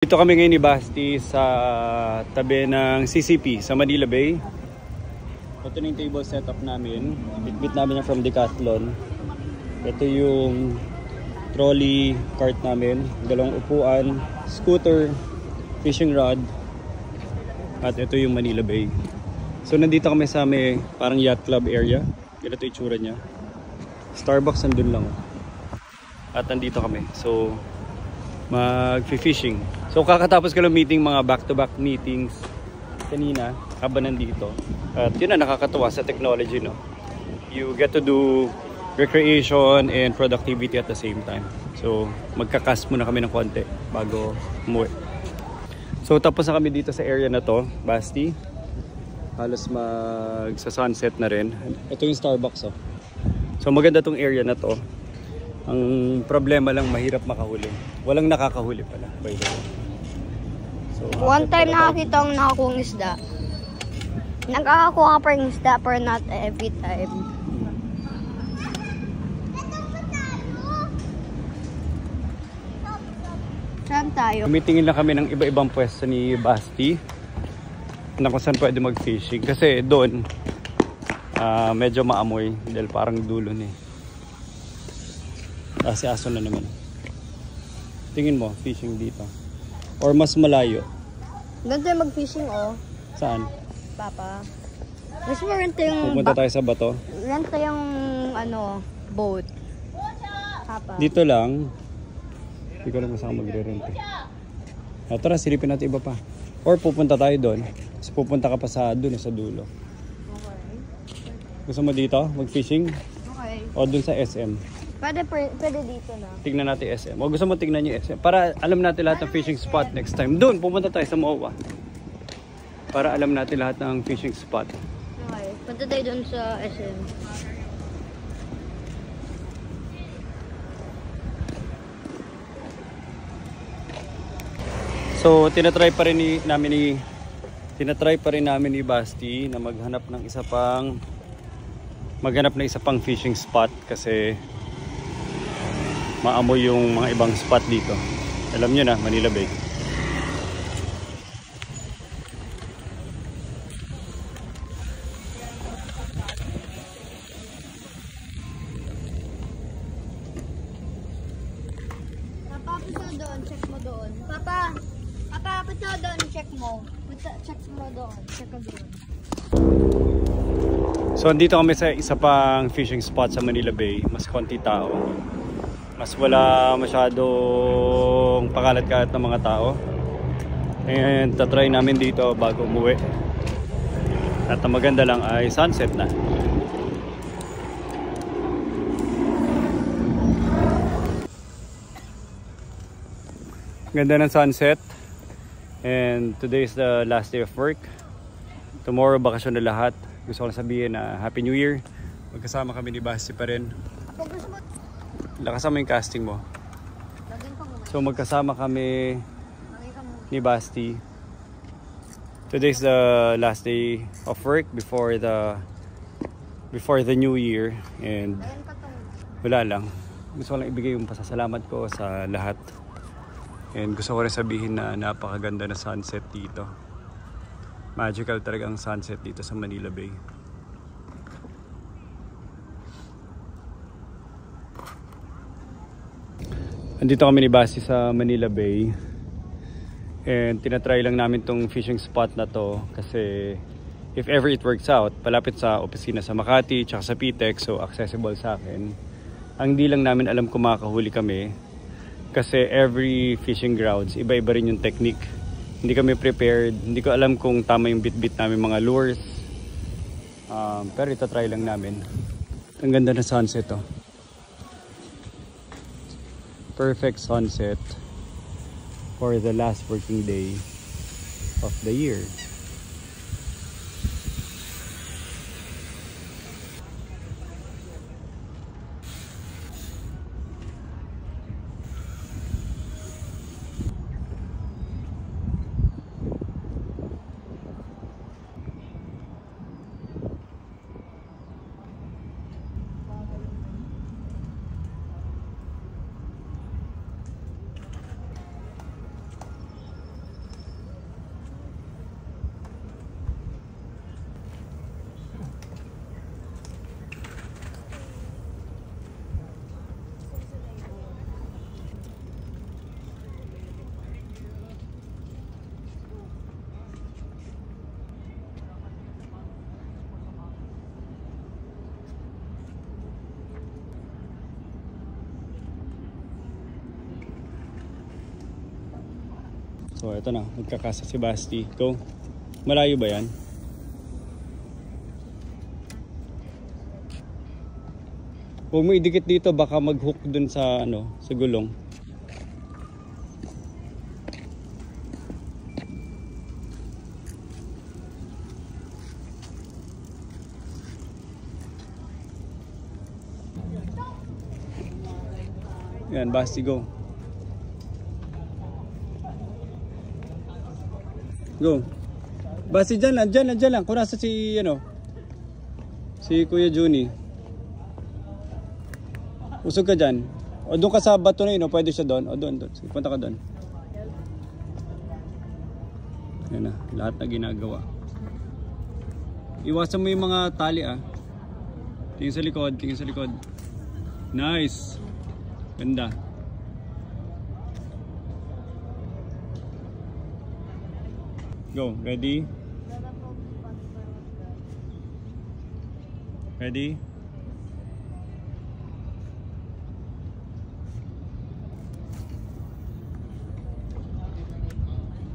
Dito kami ngayon ni Basti sa tabi ng CCP sa Manila Bay. Ito na yung table setup namin. Bitbit namin yan from Decathlon. Ito yung trolley cart namin. Dalawang upuan, scooter, fishing rod. At ito yung Manila Bay. So nandito kami sa may parang yacht club area. Ganito yung itsura niya. Starbucks nandun lang. At nandito kami. So mag-fishing. So kakatapos ko lang meeting, mga back-to-back meetings kanina habang nandito. At yun na, nakakatuwa sa technology, no? You get to do recreation and productivity at the same time. So magkakas muna kami ng konti bago umuwi. So tapos na kami dito sa area na to, Basti. Halos magsa-sunset na rin. Ito yung Starbucks, oh. So maganda tong area na to. Ang problema lang, mahirap makahuli. Walang nakakahuli pala, by the way. So, one time nakakita akong nakakuha ng isda. Nagkakakuha ka pa ng isda, pero not every time. Saan tayo? Tumitingin lang kami ng iba-ibang pwesto ni Basti na kung saan pwede mag-fishing. Kasi doon, medyo maamoy dahil parang dulo ni. Kasi aso na naman. Tingin mo, fishing dito. Or mas malayo. Ganda mag-fishing, oh. Saan? Papa. Mas marenta yung... Pupunta tayo sa bato. Renta yung, boat. Papa. Dito lang. Hindi ko lang masama magre-rent eh. Tara, silipin natin iba pa. Or pupunta tayo doon. Tapos pupunta ka pa sa doon, sa dulo. Okay. Gusto mo dito, mag-fishing? Okay. O doon sa SM? Pwede dito na. Tignan natin SM. O gusto mo tignan yung SM? Para alam natin lahat ng fishing spot next time. Doon, pupunta tayo sa MOA. Para alam natin lahat ng fishing spot. Okay. Punta tayo doon sa SM. So, tinatry pa rin namin ni Basti na maghanap ng isa pang fishing spot kasi maamoy yung mga ibang spot dito. Alam nyo na, Manila Bay. Papa, punta doon. Check mo doon. Papa, punta doon. Check mo. Check mo doon. Check mo doon. So, andito kami sa isa pang fishing spot sa Manila Bay. Mas konti tao. Mas wala masyadong pakalat-kalat ng mga tao. And tatry namin dito bago umuwi. At ang maganda lang ay sunset na. Ganda ng sunset. And today is the last day of work. Tomorrow bakasyon na lahat. Gusto ko lang sabihin na Happy New Year. Magkasama kami ni Basti pa rin. Kasama yung casting mo. So magkasama kami ni Basti. Today is the last day of work before the new year. And wala lang. Gusto ko lang ibigay yung pasasalamat ko sa lahat. And gusto ko rin sabihin na napakaganda na sunset dito. Magical talaga ang sunset dito sa Manila Bay. Andito kami ni Basti sa Manila Bay. And tinatry lang namin tong fishing spot na to kasi if ever it works out, palapit sa opisina sa Makati tsaka sa PTEX, so accessible sa akin. Ang di lang namin alam kung makakahuli kami kasi every fishing grounds, iba-iba rin yung technique. Hindi kami prepared, hindi ko alam kung tama yung bit-bit namin mga lures. Pero itatry lang namin. Ang ganda na sunset, oh. Perfect sunset for the last working day of the year. So ito na, magkakasa si Basti. Go. Malayo ba yan? Huwag mo idikit dito, baka mag-hook dun sa ano, sa gulong. Yan, Basti, go. Go. Basti, dyan lang. Kung nasa si, ano, si Kuya Juni. Usog ka dyan. O doon ka sa bato na yun, o pwede siya doon. O doon. Sige, punta ka doon. Yan na, lahat na ginagawa. Iwasan mo yung mga tali Tingin sa likod. Nice. Ganda. Go, ready? Ready?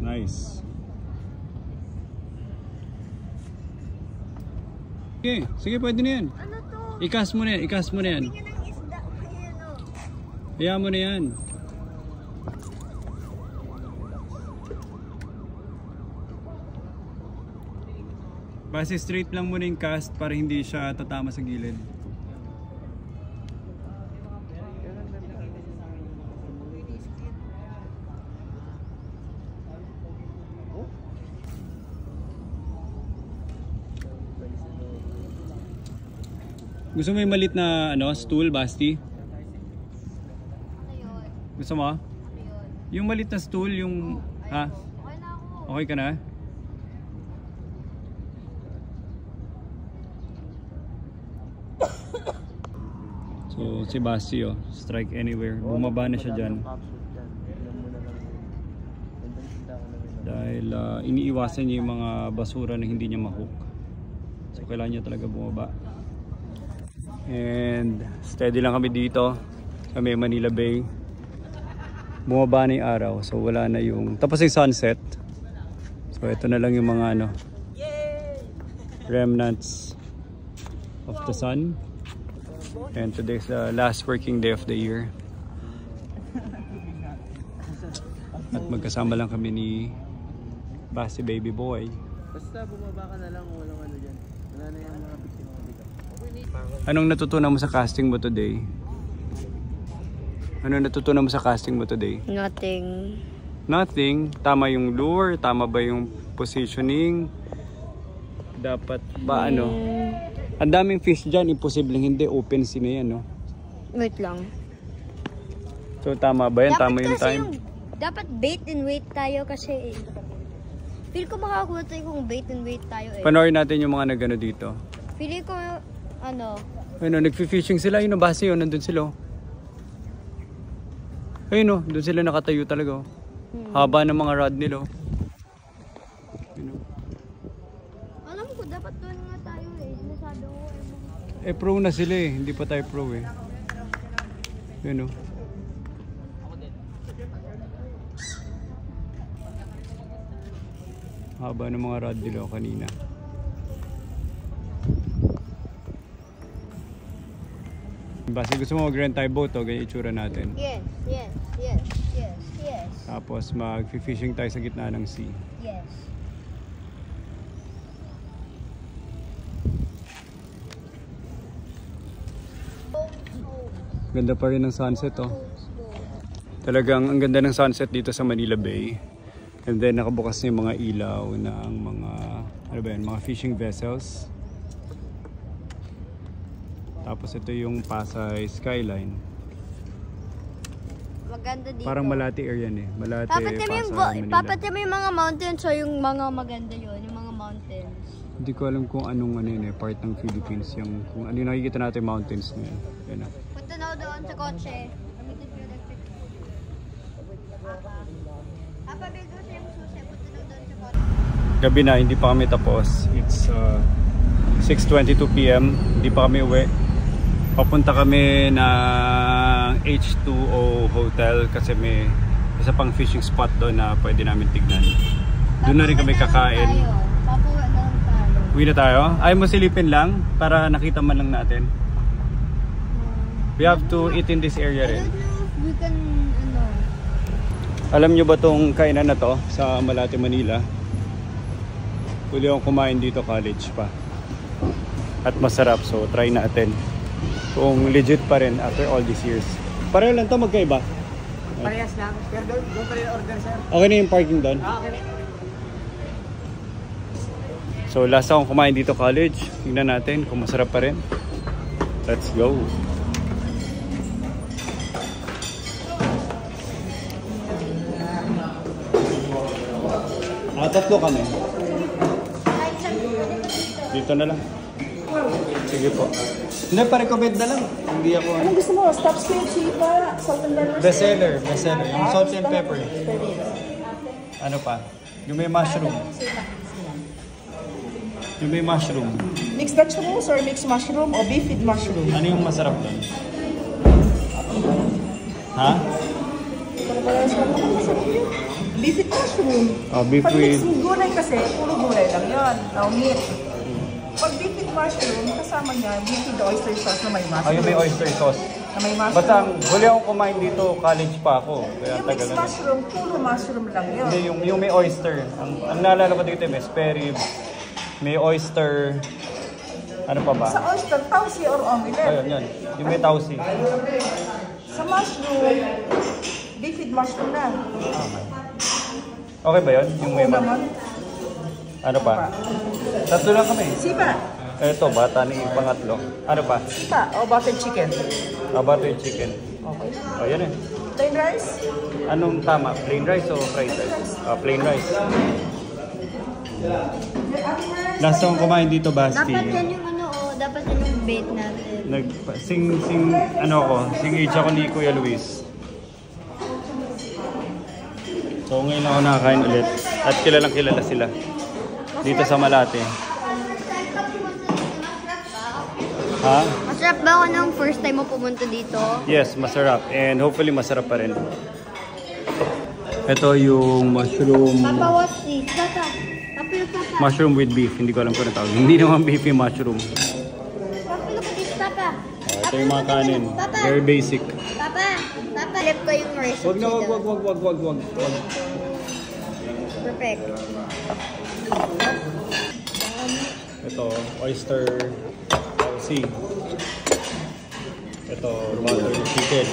Nice. Okay, sige, pwede na yan. Ano to? Ikas mo na yan. Tingnan ng isda. Ayan o. Hayaan mo na yan. Base straight lang muna yung cast para hindi siya tatama sa gilid. Gusto mo yung malit na stool, Basti? Ayun. Gusto mo? Ayun. Yung malit na stool, yung... Ha? Okay na ako. Okay ka na? So, si Basti, strike anywhere. Bumaba na siya dyan. Dahil iniiwasan niya yung mga basura na hindi niya mahook. So, kailangan niya talaga bumaba. And steady lang kami dito sa may Manila Bay. Bumaba na yung araw, so wala na yung tapos yung sunset. So ito na lang yung mga remnants of the sun. And today's the last working day of the year. At magkasama lang kami ni Basti baby boy. Basta bumaba ka na lang, walang ano dyan. Wala na yung mga biktima dito. Anong natutunan mo sa casting mo today? Nothing. Nothing. Tama yung lure? Tama ba yung positioning? Dapat ba Ang daming fish dyan. Imposibleng hindi. Open sea na yan, no? Wait lang. So tama ba yan? Dapat Tama yung kasi time? Dapat bait and wait tayo kasi feel ko makakakuha tayo kung bait and wait tayo Panoorin natin yung mga nagano dito. Feel ko Nagfi-fishing sila. Yun, Basti yun. Nandun sila. Ayun, doon sila nakatayo talaga. Haba ng mga rod nila. Alam ko, dapat doon nga tayo Nasado ko pro na sila hindi pa tayo pro Yun, haba ng mga rod nila kanina. Basta gusto mo mag-rent tayo boat ganyan itsura natin. Yes. Tapos mag-fishing tayo sa gitna ng sea. Yes. Ganda pa rin ng sunset Talagang ang ganda ng sunset dito sa Manila Bay. And then nakabukas na yung mga ilaw ng mga mga fishing vessels. Tapos ito yung Pasay skyline. Maganda dito. Parang Malate area Malate, Pasay, Manila. Papatay mo yung mga mountains o yung mga maganda yun, yung mga mountains. Hindi ko alam kung anong part ng Philippines yung kung ano yung nakikita natin mountains na yan. Punta na doon sa kotse. Papa, bigo siya yung susi. Punta na doon sa kotse. Gabi na, hindi pa kami tapos. It's 6:22 PM. Hindi pa kami uwi. Papunta kami ng H2O Hotel kasi isa pang fishing spot doon na pwede namin tignan. Doon na rin kami kakain. Papuwi na lang tayo. Uwi na tayo? Ayaw mo silipin lang para nakita man lang natin. We have to eat in this area rin. I don't know if we can, Alam nyo ba tong kainan na to sa Malate, Manila? Huli akong kumain dito, college pa. At masarap, so try natin. Kung legit pa rin after all these years. Pareho lang to, magkaiba. Parehas lang. Pero doon pa rin order, sir. Okay na yung parking doon? Okay. So last akong kumain dito, college. Tingnan natin kung masarap pa rin. Let's go! Tatlo kami. Dito na lang. Sige po. Hindi, pa-recommend na lang. Hindi ako... Anong gusto mo? Stop squid, chipa, salt and pepper? Bestseller. Bestseller. Yung salt and pepper. Ano pa? Yung may mushroom. Yung may mushroom. Mixed vegetables or mixed mushroom o beef with mushroom? Ano yung masarap doon? Ha? Beef with mushroom. Oh, beef Pag with... mixed gulay kasi, puro gulay lang yun. No meat. Pag beef with mushroom, kasama niya beef with oyster sauce na may mushroom. Oh, yung may oyster sauce. Na may mushroom. Basta huli akong kumain dito, college pa ako. Kaya Yung tagal mixed na. mushroom, puro mushroom lang yun. Hindi, yung may oyster. Ang naalala ko dito, may spare rib, may oyster, ano pa ba? Sa oyster, tausi or omelette. Ayun, yun. Yung may tausi. Sa mushroom, beef with mushroom na. Okay ba yun? Yung may naman. Ano pa? Tatlo lang kami. Sipa. Ito, bata ni pangatlo. Ano pa? Sipa o buttered chicken. Buttered chicken. Okay. O, yan eh. Plain rice? Anong tama? Plain rice o fried rice? Plain rice. Last akong kumain dito, Basti. Dapat yan yung dapat yan yung bait natin. Sing age ako ni Kuya Luis. So ngayon ako nakakain ulit. At kilalang kilala sila. Dito sa Malate. Ha? Masarap ba ako nung first time mo pumunta dito? Yes, masarap. And hopefully masarap pa rin. Ito yung mushroom. Papa, what's this? Papa. Papa, Papa. Mushroom with beef. Hindi ko alam kung ano tawag. Hindi naman beef yung mushroom. Papa, look at this, Papa. Ito yung mga kanin. Very basic. Papa. Papa, lip ko yung recipe. Wag na, wag. Perfect. Ito, oyster tausi. Ito, buttered chicken.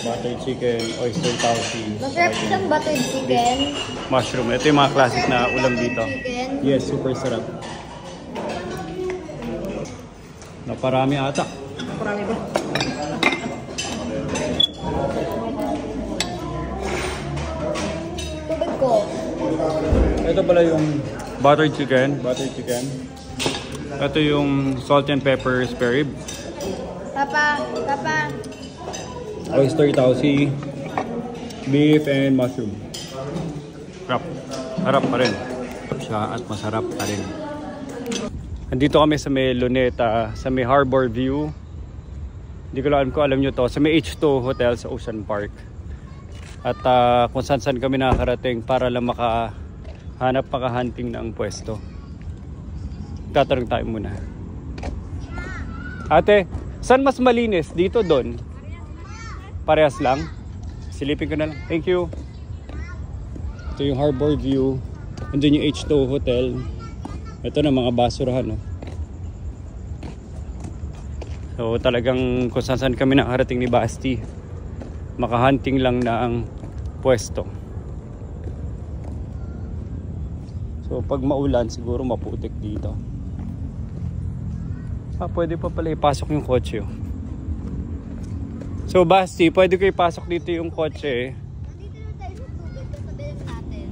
Buttered chicken, oyster tausi. Masarap siyang buttered chicken. Mushroom. Ito yung mga classic na ulam dito. Chicken. Yes, super sarap. Naparami ata. Marami ba? Tubig ko. Ito pala yung buttered chicken. Ito yung salt and pepper spare rib. Papa. Oyster tausi, beef and mushroom. Harap pa rin. Siya at masarap pa rin. Andito kami sa may Luneta, sa may Harbor View. Hindi ko alam kung alam nyo to. Sa may H2 Hotel sa Ocean Park. At kung saan kami nakakarating para lang makahanting ng pwesto. Tatanong tayo muna. Ate, saan mas malinis? Dito, doon? Parehas lang? Silipin ko na lang. Thank you. Ito yung Harbor View. Andun yung H2 Hotel. Ito na mga basurahan. No? So talagang kung saan kami nakarating ni Basti. Makahunting lang na ang pwesto. So pag maulan siguro maputik dito. Pwede pa pala ipasok yung kotse. So Basti, pwede ko ipasok dito yung kotse. Nandito na tayo sa tubig. Sasabihin natin.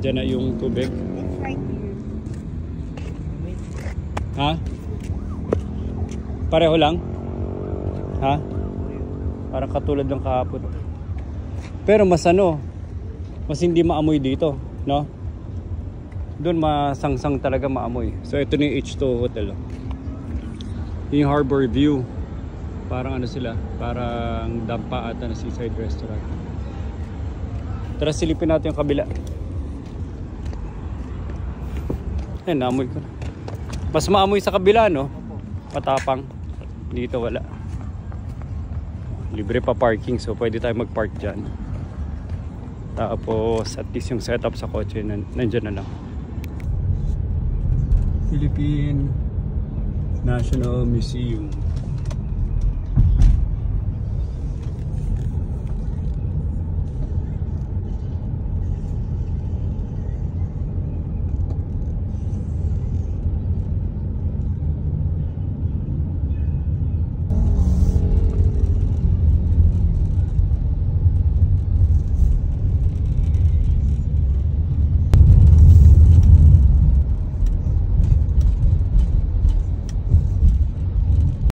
Diyan na yung tubig. It's right here. Ha? Pareho lang? Ha? Parang katulad ng kahapon. Pero mas hindi maamoy dito, no? Doon masangsang talaga maamoy. So ito na yung H2 Hotel. Yung Harbor View. Parang ano sila, parang dampa ata na seaside restaurant. Tara silipin natin yung kabila. Ayan, naamoy ko na. Mas maamoy sa kabila, no? Matapang. Dito wala. Libre pa parking, so pwede tayo mag-park dyan. Tapos at least yung setup sa kotse nandyan na lang. Philippine National Museum.